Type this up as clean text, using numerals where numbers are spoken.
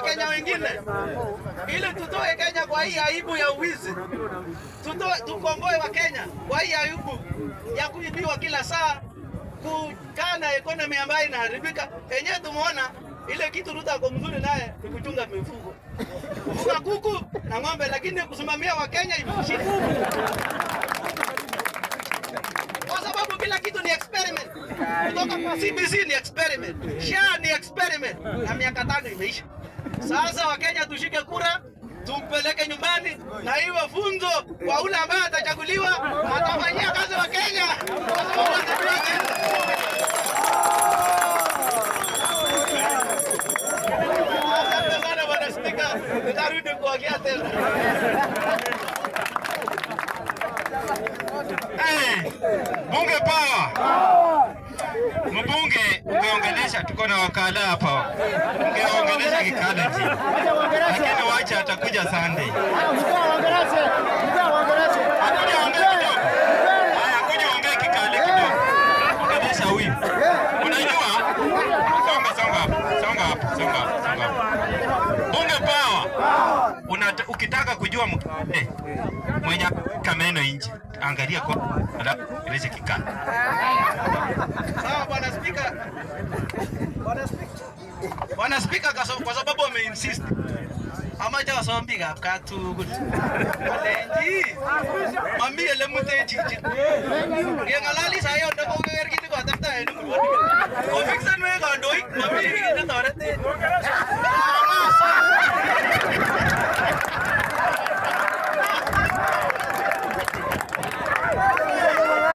Wakenya wengine ili tutoe Kenya kwa hii aibu ya uwizi. Tukomboe Wakenya kwa hii aibu ya kuibiwa kila saa, kukaa na economy ambayo inaharibika. Yenyewe tumeona ile kitu Ruto ako mzuri naye ni kuchunga mifugo. Kufuga kuku na ng'ombe, lakini kusimamia Wakenya imeshika. Kwa sababu kila kitu ni experiment. Kutoka kwa CBC ni experiment. SHA ni experiment. Na miaka 5 imeisha. Sasa Wakenya tushike kura, tumpeleke nyumbani na iwe funzo kwa ule ambaye atachaguliwa, atafanyia kazi Wakenya. Asante sana Bwana Spika. Nitarudi kuongea tena. Bunge power. Mbunge ungeongelesha, tuko na wakala hapa. Ungeongelesha kikala chini. Lakini wacha atakuja Sunday. Akuja ongea kikale kidogo. Ongelesha huyu. Unajua? Songa hapa. Bunge power. Ukitaka kujua mwenye kameno nje, angalia kwa ile kikala. Sawa Bwana Spika. Bwana Spika, kwa sababu ameinsist. Amaja wasombiga katu good. Alenji. Mami ele muteji. Ngengalali sayo ndako